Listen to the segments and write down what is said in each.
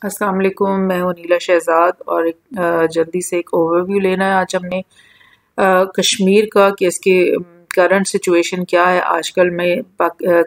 अस्सलाम वालेकुम, मैं हूँ नीला शहजाद और जल्दी से एक ओवरव्यू लेना है आज हमने कश्मीर का कि इसकी करंट सिचुएशन क्या है आजकल में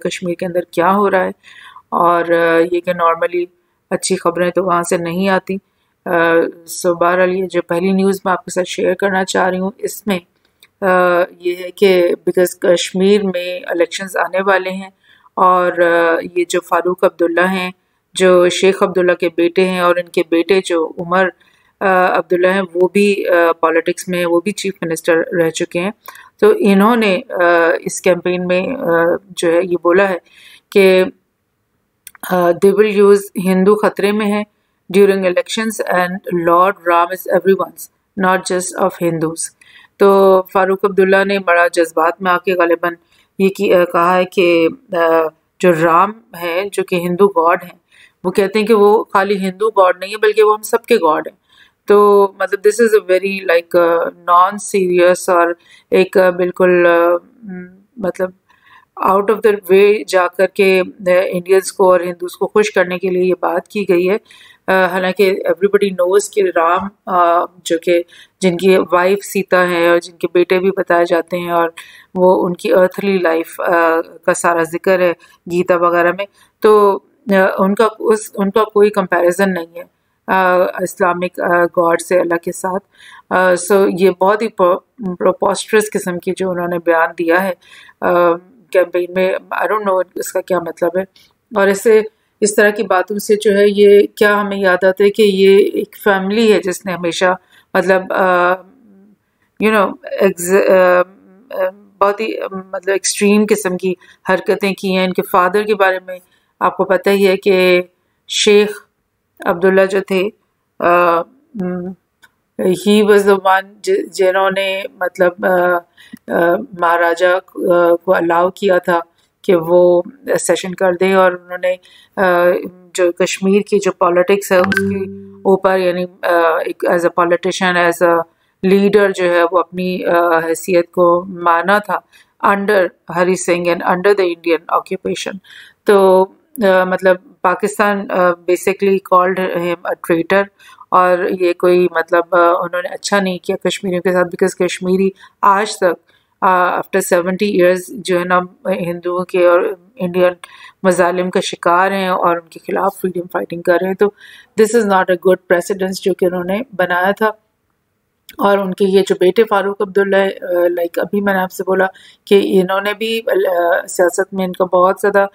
कश्मीर के अंदर क्या हो रहा है। और ये कि नॉर्मली अच्छी खबरें तो वहाँ से नहीं आती। सो बहरहाल ये जो पहली न्यूज़ मैं आपके साथ शेयर करना चाह रही हूँ इसमें ये है कि बिकॉज कश्मीर में इलेक्शंस आने वाले हैं और ये जो फारूक अब्दुल्ला हैं जो शेख अब्दुल्ला के बेटे हैं और इनके बेटे जो उमर अब्दुल्ला हैं वो भी पॉलिटिक्स में वो भी चीफ मिनिस्टर रह चुके हैं। तो इन्होंने इस कैंपेन में जो है ये बोला है कि दे विल यूज हिंदू खतरे में है during elections and Lord Ram is everyone's not just of Hindus. तो फारूक अब्दुल्ला ने बड़ा जज्बात में आके गालिबन ये कहा है कि जो राम है जो कि हिंदू गॉड हैं वो कहते हैं कि वो खाली हिंदू गॉड नहीं है बल्कि वो हम सबके गॉड हैं। तो मतलब this is a very like non serious और एक बिल्कुल मतलब आउट ऑफ द वे जाकर के इंडियंस को और हिंदूज को खुश करने के लिए ये बात की गई है। हालांकि एवरीबडी नोज कि राम जो कि जिनकी वाइफ सीता है और जिनके बेटे भी बताए जाते हैं और वो उनकी अर्थली लाइफ का सारा जिक्र है गीता वगैरह में। तो उनका कोई कंपैरिजन नहीं है इस्लामिक गॉड से अल्लाह के साथ। सो ये बहुत ही प्रोपोस्ट्रस किस्म की जो उन्होंने बयान दिया है कैंपेन में। आई डोंट नो इसका क्या मतलब है। और इससे इस तरह की बातों से जो है ये क्या हमें याद आता है कि ये एक फैमिली है जिसने हमेशा मतलब यू नो बहुत ही मतलब एक्सट्रीम किस्म की हरकतें की हैं। इनके फादर के बारे में आपको पता ही है कि शेख अब्दुल्ला जो थे ही वॉज द वन जिन्होंने मतलब महाराजा को अलाउ किया था कि वो सेशन कर दें और उन्होंने जो कश्मीर की जो पॉलिटिक्स है उसके ऊपर यानी एक as a politician as a leader जो है वो अपनी हैसियत को माना था under Hari Singh and under the Indian occupation. तो मतलब Pakistan basically called him a traitor और ये कोई मतलब उन्होंने अच्छा नहीं किया कश्मीरियों के साथ बिकॉज कश्मीरी आज तक आफ्टर 70 ईयर्स जो है ना हिंदुओं के और इंडियन मजालिम का शिकार हैं और उनके खिलाफ फ्रीडम फाइटिंग कर रहे हैं। तो this is not a good precedence जो कि उन्होंने बनाया था। और उनके ये जो बेटे फारूक अब्दुल्ला है लाइक अभी मैंने आपसे बोला कि इन्होंने भी सियासत में इनका बहुत ज़्यादा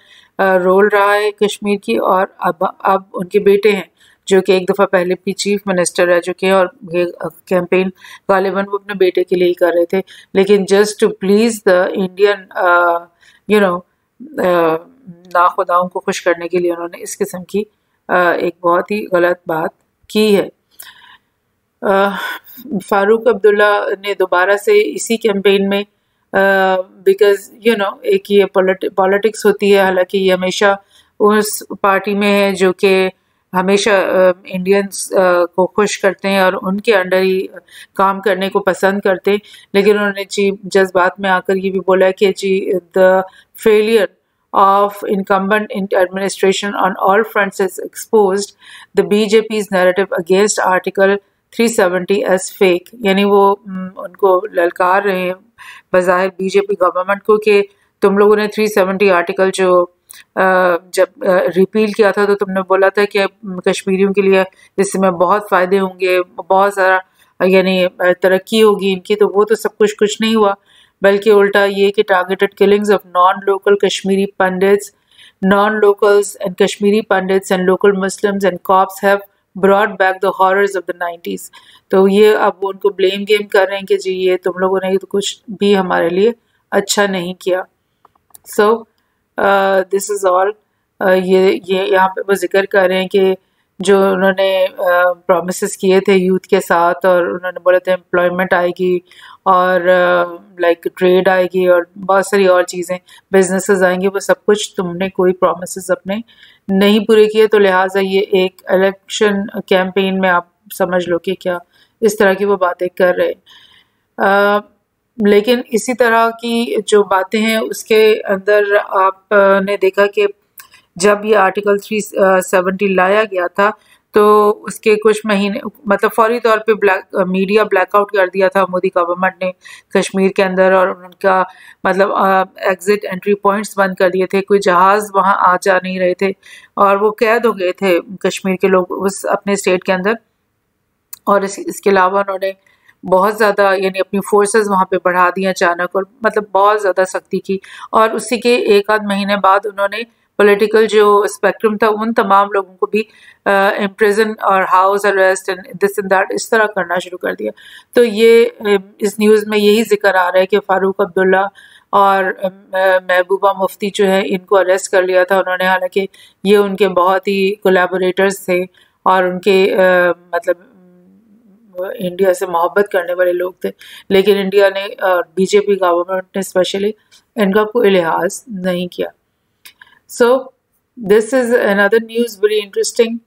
रोल रहा है कश्मीर की और अब उनके बेटे हैं जो कि एक दफ़ा पहले भी चीफ मिनिस्टर रह चुके हैं और ये कैंपेन गालिबन वो अपने बेटे के लिए ही कर रहे थे लेकिन just to please the Indian you know नाखुदाओं को खुश करने के लिए उन्होंने इस किस्म की एक बहुत ही गलत बात की है। फारूक अब्दुल्ला ने दोबारा से इसी कैंपेन में बिकॉज यू नो एक ये पॉलिटिक्स होती है हालांकि ये हमेशा उस पार्टी में है जो कि हमेशा इंडियंस को खुश करते हैं और उनके अंडर ही काम करने को पसंद करते हैं। लेकिन उन्होंने जी जज्बात में आकर ये भी बोला कि जी the failure of incumbent administration on all fronts has exposed the BJP's narrative against Article 370 as fake। यानी वो उनको ललकार रहे हैं बज़ाहिर बीजेपी गवर्नमेंट को कि तुम लोगों ने 370 आर्टिकल जो जब रिपील किया था तो तुमने बोला था कि कश्मीरियों के लिए इसमें बहुत फ़ायदे होंगे बहुत सारा यानी तरक्की होगी इनकी। तो वो तो सब कुछ नहीं हुआ बल्कि उल्टा ये कि targeted killings of non local Kashmiri Pandits non locals and Kashmiri Pandits and local Muslims and cops have brought back the horrors of the 90s। तो ये अब वो उनको ब्लेम गेम कर रहे हैं कि जी ये तुम लोगों ने तो कुछ भी हमारे लिए अच्छा नहीं किया। So this is all. ये यहाँ पे वो जिक्र कर रहे हैं कि जो उन्होंने प्रॉमिसेस किए थे यूथ के साथ और उन्होंने बोला था एम्प्लॉयमेंट आएगी और लाइक ट्रेड आएगी और बहुत सारी और चीज़ें बिजनेसेस आएंगे वो सब कुछ तुमने कोई प्रॉमिसेस अपने नहीं पूरे किए। तो लिहाजा ये एक इलेक्शन कैंपेन में आप समझ लो कि क्या इस तरह की वो बातें कर रहे हैं। लेकिन इसी तरह की जो बातें हैं उसके अंदर आपने देखा कि जब ये आर्टिकल 370 लाया गया था तो उसके कुछ महीने मतलब फौरी तौर पे मीडिया ब्लैकआउट कर दिया था मोदी गवर्नमेंट ने कश्मीर के अंदर, और उनका मतलब एग्जिट एंट्री पॉइंट्स बंद कर दिए थे, कोई जहाज वहां आ जा नहीं रहे थे और वो कैद हो गए थे कश्मीर के लोग उस अपने स्टेट के अंदर। और इसके अलावा उन्होंने बहुत ज़्यादा यानी अपनी फोर्सेस वहाँ पे बढ़ा दी अचानक, और मतलब बहुत ज़्यादा सख्ती की। और उसी के एक आध महीने बाद उन्होंने पॉलिटिकल जो स्पेक्ट्रम था उन तमाम लोगों को भी इम्प्रिजन और house arrest and this and that इस तरह करना शुरू कर दिया। तो ये इस न्यूज़ में यही जिक्र आ रहा है कि फारूक अब्दुल्ला और महबूबा मुफ्ती जो है इनको अरेस्ट कर लिया था उन्होंने, हालांकि ये उनके बहुत ही कोलैबोरेटर्स थे और उनके मतलब इंडिया से मोहब्बत करने वाले लोग थे, लेकिन इंडिया ने बीजेपी गवर्नमेंट ने स्पेशली इनका कोई लिहाज नहीं किया। सो this is another news very interesting.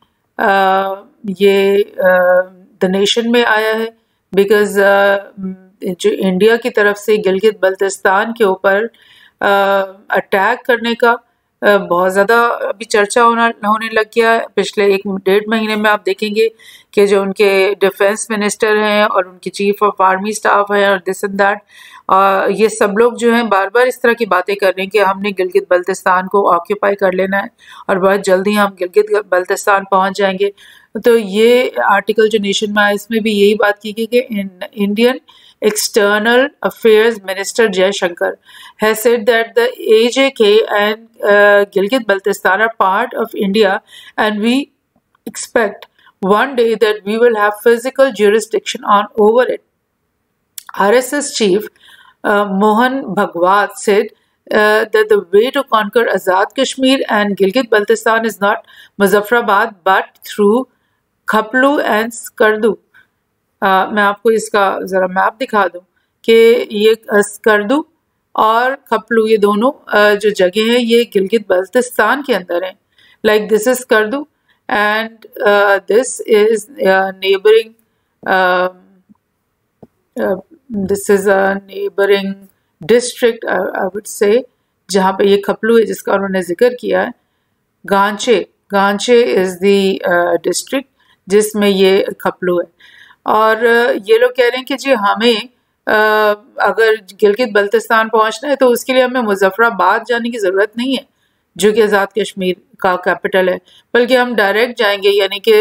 ये द नेशन में आया है बिकॉज जो इंडिया की तरफ से गिलगित बल्तिस्तान के ऊपर अटैक करने का बहुत ज़्यादा अभी चर्चा होने लग गया है। पिछले 1-1.5 महीने में आप देखेंगे कि जो उनके डिफेंस मिनिस्टर हैं और उनकी चीफ ऑफ आर्मी स्टाफ है और दिस एंड दैट, ये सब लोग जो हैं बार बार इस तरह की बातें कर रहे हैं कि हमने गिलगित बल्तिस्तान को ऑक्यूपाई कर लेना है और बहुत जल्दी हम गिलगित बल्तिस्तान पहुंच जाएंगे। तो ये आर्टिकल जो नेशन में आया इसमें भी यही बात की गई कि Indian External Affairs Minister Jaishankar has said that the AJK and Gilgit-Baltistan are part of India, and we expect one day that we will have physical jurisdiction over it. RSS chief Mohan Bhagwat said that the way to conquer Azad Kashmir and Gilgit-Baltistan is not Muzaffarabad but through Khaplu and Skardu. मैं आपको इसका ज़रा map दिखा दूं कि ये स्कर्दू और खपलू ये दोनों जो जगह हैं ये गिलगित बल्तिस्तान के अंदर हैं। Like this is Skardu and this is neighbouring this is a neighbouring district I would say, जहाँ पे ये खपलू है जिसका उन्होंने जिक्र किया है। गांचे इज द डिस्ट्रिक्ट जिसमें ये खपलू है। और ये लोग कह रहे हैं कि जी हमें अगर गिलगित बल्तिस्तान पहुंचना है तो उसके लिए हमें मुजफ्फराबाद जाने की ज़रूरत नहीं है जो कि आज़ाद कश्मीर का कैपिटल है, बल्कि हम डायरेक्ट जाएंगे, यानी कि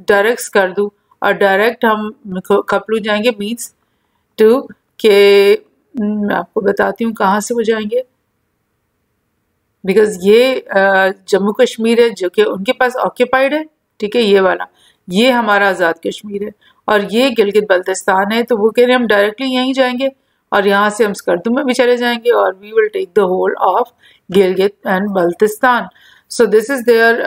डायरेक्ट कर दूँ और डायरेक्ट हम खपलू जाएंगे मीन्स टू के मैं आपको बताती हूँ कहाँ से वो जाएंगे। बिकॉज ये जम्मू कश्मीर है जो कि उनके पास ऑक्यूपाइड है, ठीक है, ये वाला ये हमारा आज़ाद कश्मीर है और ये गिलगित बल्तिस्तान है। तो वो कह रहे हैं हम डायरेक्टली यहीं जाएंगे और यहाँ से हम स्कर्दू में भी चले जाएंगे और we will take the whole of Gilgit and Baltistan. So this is there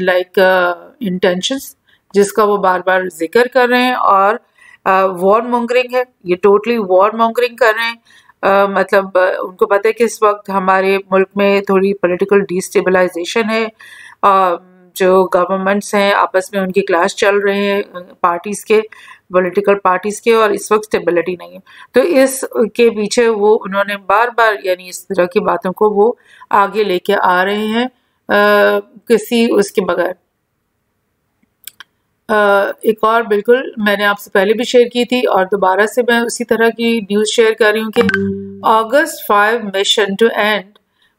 like intentions जिसका वो बार बार जिक्र कर रहे हैं। और वॉर मॉन्गरिंग है, ये टोटली वॉर मॉन्गरिंग कर रहे हैं। मतलब उनको पता है कि इस वक्त हमारे मुल्क में थोड़ी पॉलिटिकल डिस्टेबलाइजेशन है, जो गवर्नमेंट्स हैं आपस में उनकी क्लैश चल रहे हैं पार्टीज़ के, पॉलिटिकल पार्टीज़ के, और इस वक्त स्टेबिलिटी नहीं है। तो इसके पीछे वो उन्होंने बार बार यानी इस तरह की बातों को वो आगे लेके आ रहे हैं किसी उसके बगैर। एक और बिल्कुल मैंने आपसे पहले भी शेयर की थी और दोबारा से मैं उसी तरह की न्यूज़ शेयर कर रही हूँ कि August 5 mission two and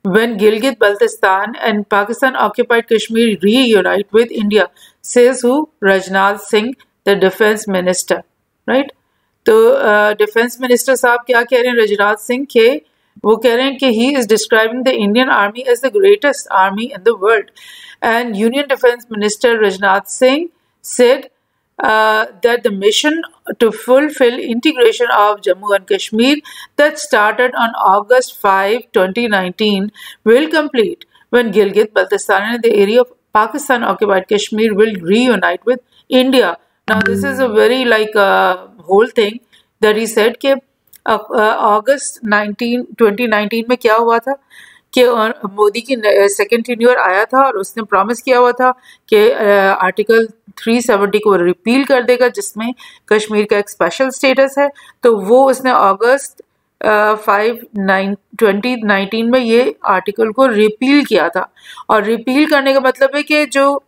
when Gilgit-Baltistan and Pakistan-occupied Kashmir reunite with India, says who? Rajnath Singh, the defense minister, right? तो डिफेंस मिनिस्टर साहब क्या कह रहे हैं रजनाथ सिंह के, वो कह रहे हैं कि he is describing the Indian army as the greatest army in the world, and Union Defense Minister Rajnath Singh said that the mission to fulfill integration of Jammu and Kashmir that started on August 5, 2019 will complete when Gilgit-Baltistan and the area of Pakistan-occupied Kashmir will reunite with India. Now this is a very like whole thing that he said कि August 2019 में क्या हुआ था कि मोदी की second tenure आया था और उसने प्रॉमिस किया हुआ था कि आर्टिकल 370 को रिपील कर देगा जिसमें कश्मीर का एक स्पेशल स्टेटस है। तो वो उसने अगस्त 2019 में ये आर्टिकल को रिपील किया था। और रिपील करने का मतलब है कि जो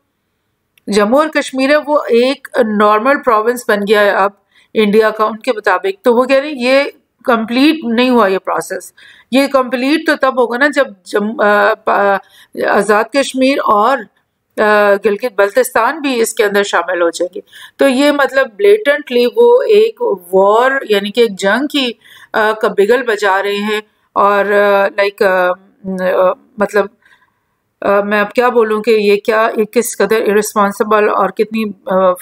जम्मू और कश्मीर है वो एक नॉर्मल प्रोविंस बन गया है अब इंडिया का उनके मुताबिक। तो वो कह रहे हैं ये कंप्लीट नहीं हुआ ये प्रोसेस। ये कंप्लीट तो तब होगा ना जब आज़ाद कश्मीर और गिलगित बल्तिस्तान भी इसके अंदर शामिल हो जाएंगे। तो ये मतलब ब्लेटेंटली वो एक वॉर यानी कि एक जंग की का बिगल बजा रहे हैं। और मतलब मैं अब क्या बोलूं कि ये क्या किस कदर इररिस्पॉन्सिबल और कितनी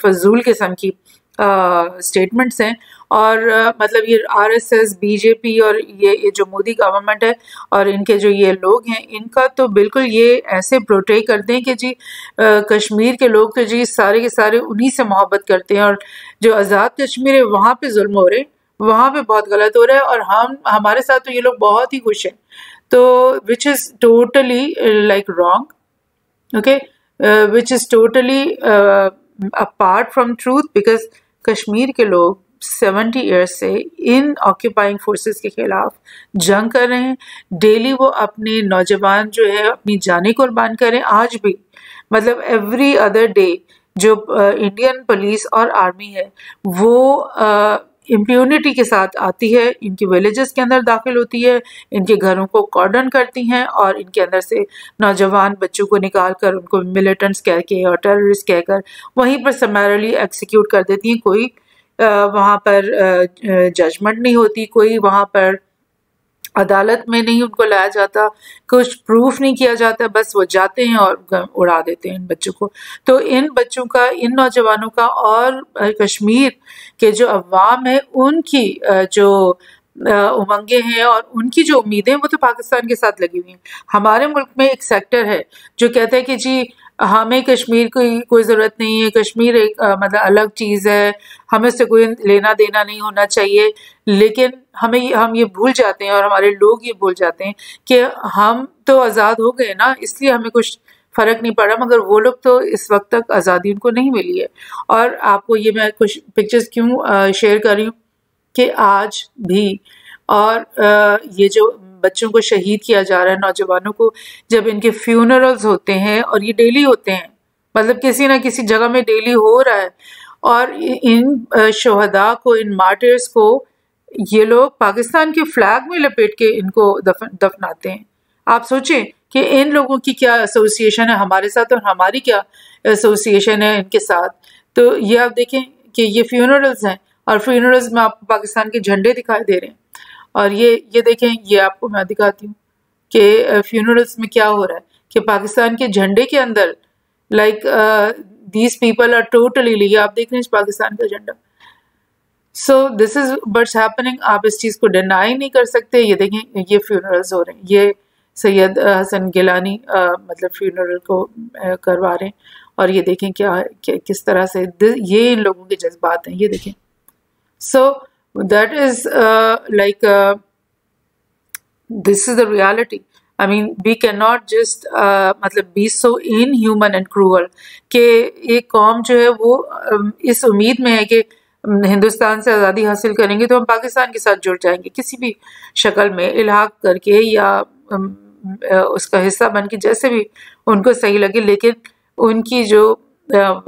फजूल किस्म की स्टेटमेंट्स हैं। और मतलब ये आरएसएस, बीजेपी और ये जो मोदी गवर्नमेंट है और इनके जो ये लोग हैं इनका तो बिल्कुल ये ऐसे प्रोटे करते हैं कि जी कश्मीर के लोग तो जी सारे के सारे उन्हीं से मोहब्बत करते हैं। और जो आज़ाद कश्मीर है वहाँ पे जुल्म हो रहे हैं, वहाँ पे बहुत गलत हो रहा है और हमारे साथ तो ये लोग बहुत ही खुश हैं। तो which is totally like wrong, okay, which is totally apart from truth, because Kashmir के लोग 70 ईयर्स से इन ऑक्यूपाइंग फोर्सेस के खिलाफ जंग कर रहे हैं। डेली वो अपने नौजवान जो है अपनी जानें कुर्बान करें। आज भी मतलब एवरी अदर डे जो इंडियन पुलिस और आर्मी है वो इम्प्यूनिटी के साथ आती है, इनकी विलेजेस के अंदर दाखिल होती है, इनके घरों को कॉर्डन करती हैं और इनके अंदर से नौजवान बच्चों को निकाल कर उनको मिलिटेंट्स कह के और टेररिस्ट कहकर वहीं पर समैरली एक्सिक्यूट कर देती हैं। कोई वहाँ पर जजमेंट नहीं होती, कोई वहाँ पर अदालत में नहीं उनको लाया जाता, कुछ प्रूफ नहीं किया जाता, बस वो जाते हैं और उड़ा देते हैं इन बच्चों को। तो इन बच्चों का, इन नौजवानों का और कश्मीर के जो अवाम है उनकी जो उमंगे हैं और उनकी जो उम्मीदें हैं वो तो पाकिस्तान के साथ लगी हुई हैं। हमारे मुल्क में एक सेक्टर है जो कहता है कि जी हमें कश्मीर की कोई ज़रूरत नहीं है, कश्मीर एक मतलब अलग चीज़ है, हमें उससे कोई लेना देना नहीं होना चाहिए। लेकिन हम ये भूल जाते हैं और हमारे लोग ये भूल जाते हैं कि हम तो आज़ाद हो गए ना, इसलिए हमें कुछ फ़र्क नहीं पड़ा, मगर वो लोग तो इस वक्त तक आज़ादी उनको नहीं मिली है। और आपको ये मैं कुछ पिक्चर्स क्यों शेयर कर रही हूँ कि आज भी और ये जो बच्चों को शहीद किया जा रहा है, नौजवानों को, जब इनके फ्यूनरल्स होते हैं और ये डेली होते हैं, मतलब किसी ना किसी जगह में डेली हो रहा है, और इन शोहदा को, इन मार्टिर्स को ये लोग पाकिस्तान के फ्लैग में लपेट के इनको दफनाते हैं। आप सोचें कि इन लोगों की क्या एसोसिएशन है हमारे साथ और हमारी क्या एसोसिएशन है इनके साथ। तो ये आप देखें कि ये फ्यूनरल्स हैं और फ्यूनरल्स में आपको पाकिस्तान के झंडे दिखाई दे रहे हैं। और ये देखें, ये आपको मैं दिखाती हूँ कि फ्यूनरल्स में क्या हो रहा है कि पाकिस्तान के झंडे के अंदर like these people are totally, ये आप देख रहे हैं पाकिस्तान का झंडा। So this is what's happening. आप इस चीज़ को डिनाई नहीं कर सकते। ये देखें, ये फ्यूनरल्स हो रहे हैं, ये सैयद हसन गिलानी मतलब फ्यूनरल को करवा रहे हैं। और ये देखें क्या किस तरह से ये इन लोगों के जज्बात हैं, ये देखें। सो that is this is the reality. I mean, we cannot just मतलब be so inhuman and cruel कि एक कौम जो है वो इस उम्मीद में है कि हिंदुस्तान से आज़ादी हासिल करेंगे तो हम पाकिस्तान के साथ जुड़ जाएंगे किसी भी शक्ल में, इल्हाक करके या उसका हिस्सा बन के, जैसे भी उनको सही लगे। लेकिन उनकी जो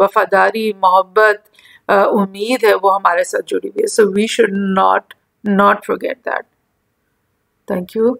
वफादारी, मोहब्बत, उम्मीद है वो हमारे साथ जुड़ी हुई है। So we should not forget that. Thank you.